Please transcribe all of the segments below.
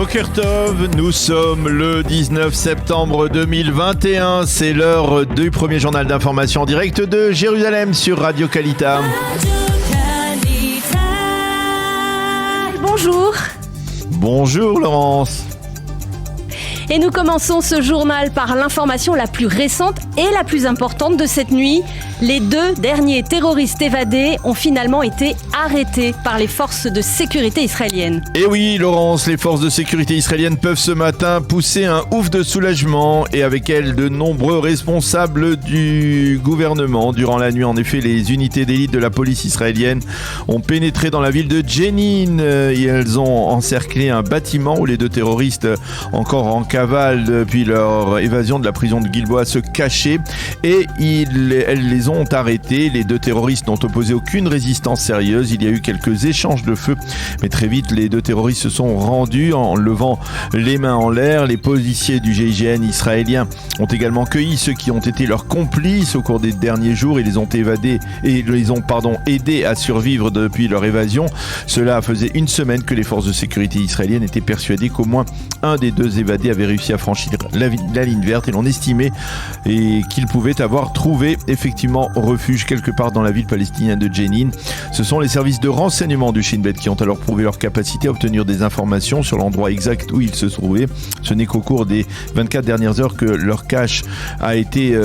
Boker Tov, nous sommes le 19 septembre 2021, c'est l'heure du premier journal d'information en direct de Jérusalem sur Radio Kalita. Bonjour. Bonjour Laurence. Et nous commençons ce journal par l'information la plus récente et la plus importante de cette nuit. Les 2 derniers terroristes évadés ont finalement été arrêtés par les forces de sécurité israéliennes. Et oui Laurence, les forces de sécurité israéliennes peuvent ce matin pousser un ouf de soulagement et avec elles de nombreux responsables du gouvernement. Durant la nuit, en effet, les unités d'élite de la police israélienne ont pénétré dans la ville de Jenin et elles ont encerclé un bâtiment où les 2 terroristes encore en cavale depuis leur évasion de la prison de Gilboa se cachaient et elles les ont arrêtés. Les 2 terroristes n'ont opposé aucune résistance sérieuse. Il y a eu quelques échanges de feu, mais très vite les 2 terroristes se sont rendus en levant les mains en l'air. Les policiers du GIGN israélien ont également cueilli ceux qui ont été leurs complices au cours des derniers jours et les ont aidés à survivre depuis leur évasion. Cela faisait une semaine que les forces de sécurité israéliennes étaient persuadées qu'au moins un des 2 évadés avait réussi à franchir la ligne verte et l'on estimait qu'il pouvait avoir trouvé effectivement refuge quelque part dans la ville palestinienne de Jenin. Ce sont les services de renseignement du Shin Bet qui ont alors prouvé leur capacité à obtenir des informations sur l'endroit exact où ils se trouvaient. Ce n'est qu'au cours des 24 dernières heures que leur cache a été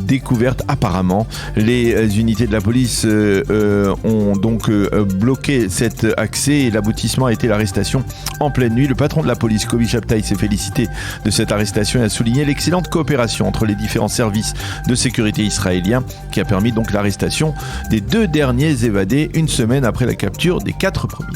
découverte apparemment. Les unités de la police ont donc bloqué cet accès et l'aboutissement a été l'arrestation en pleine nuit. Le patron de la police, Kobi Shabtai, s'est félicité de cette arrestation et a souligné l'excellente coopération entre les différents services de sécurité israéliens qui a permis donc l'arrestation des 2 derniers évadés une semaine après la capture des 4 premiers.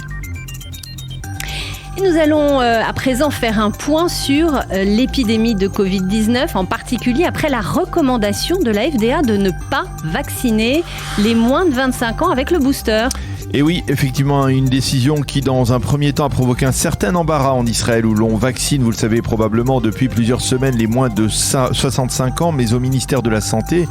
Et nous allons à présent faire un point sur l'épidémie de Covid-19, en particulier après la recommandation de la FDA de ne pas vacciner les moins de 25 ans avec le booster. Et oui, effectivement, une décision qui, dans un premier temps, a provoqué un certain embarras en Israël où l'on vaccine, vous le savez probablement, depuis plusieurs semaines, les moins de 65 ans. Mais au ministère de la Santé,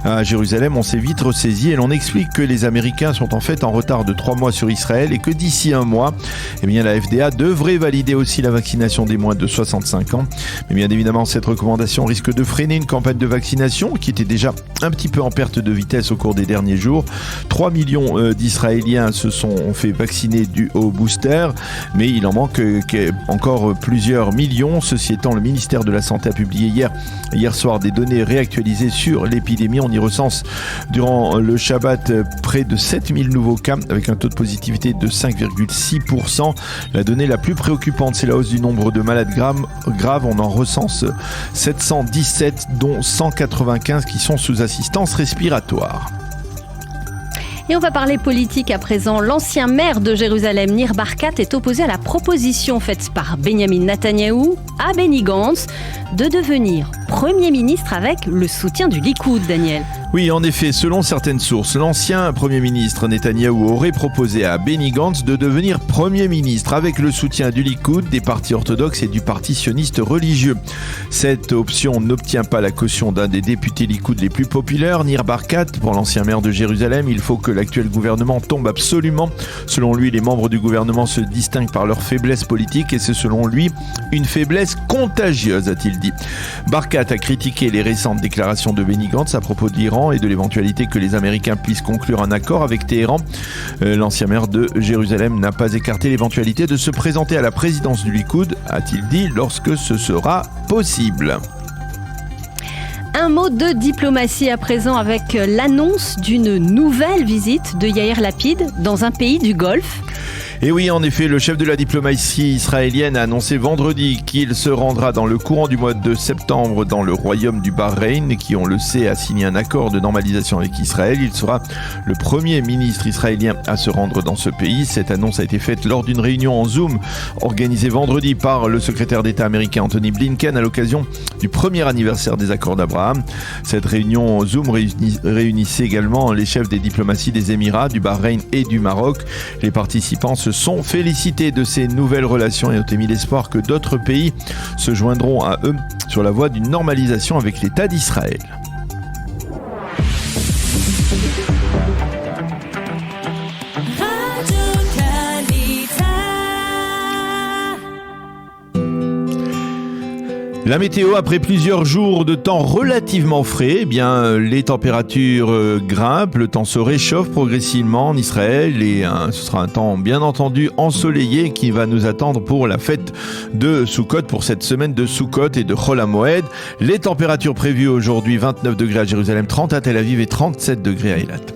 à Jérusalem, on s'est vite ressaisi et l'on explique que les Américains sont en fait en retard de 3 mois sur Israël et que d'ici un mois, eh bien, la FDA devrait valider aussi la vaccination des moins de 65 ans. Mais bien évidemment, cette recommandation risque de freiner une campagne de vaccination qui était déjà un petit peu en perte de vitesse au cours des derniers jours. 3 millions d'Israéliens se sont fait vacciner au booster, mais il en manque encore plusieurs millions. Ceci étant, le ministère de la Santé a publié hier soir des données réactualisées sur l'épidémie. On y recense durant le Shabbat près de 7000 nouveaux cas avec un taux de positivité de 5,6%. La donnée la plus préoccupante, c'est la hausse du nombre de malades graves. On en recense 717, dont 195 qui sont sous assistance respiratoire. Et on va parler politique à présent. L'ancien maire de Jérusalem, Nir Barkat, est opposé à la proposition faite par Benjamin Netanyahou à Benny Gantz de devenir Premier ministre avec le soutien du Likoud, Daniel. Oui, en effet, selon certaines sources, l'ancien Premier ministre Netanyahou aurait proposé à Benny Gantz de devenir Premier ministre avec le soutien du Likoud, des partis orthodoxes et du parti sioniste religieux. Cette option n'obtient pas la caution d'un des députés Likoud les plus populaires, Nir Barkat. Pour l'ancien maire de Jérusalem, il faut que l'actuel gouvernement tombe absolument. Selon lui, les membres du gouvernement se distinguent par leur faiblesse politique et c'est selon lui une faiblesse contagieuse, a-t-il dit. Barkat a critiqué les récentes déclarations de Benny Gantz à propos de l'Iran et de l'éventualité que les Américains puissent conclure un accord avec Téhéran. L'ancien maire de Jérusalem n'a pas écarté l'éventualité de se présenter à la présidence du Likoud, a-t-il dit, lorsque ce sera possible. Un mot de diplomatie à présent avec l'annonce d'une nouvelle visite de Yair Lapid dans un pays du Golfe. Et oui, en effet, le chef de la diplomatie israélienne a annoncé vendredi qu'il se rendra dans le courant du mois de septembre dans le royaume du Bahreïn, qui, on le sait, a signé un accord de normalisation avec Israël. Il sera le premier ministre israélien à se rendre dans ce pays. Cette annonce a été faite lors d'une réunion en Zoom organisée vendredi par le secrétaire d'État américain Anthony Blinken à l'occasion du premier anniversaire des accords d'Abraham. Cette réunion en Zoom réunissait également les chefs des diplomaties des Émirats, du Bahreïn et du Maroc. Les participants se sont félicités de ces nouvelles relations et ont émis l'espoir que d'autres pays se joindront à eux sur la voie d'une normalisation avec l'État d'Israël. La météo, après plusieurs jours de temps relativement frais, eh bien, les températures grimpent, le temps se réchauffe progressivement en Israël et ce sera un temps bien entendu ensoleillé qui va nous attendre pour la fête de Sukkot, pour cette semaine de Sukkot et de Chol HaMoed. Les températures prévues aujourd'hui, 29 degrés à Jérusalem, 30 à Tel Aviv et 37 degrés à Eilat.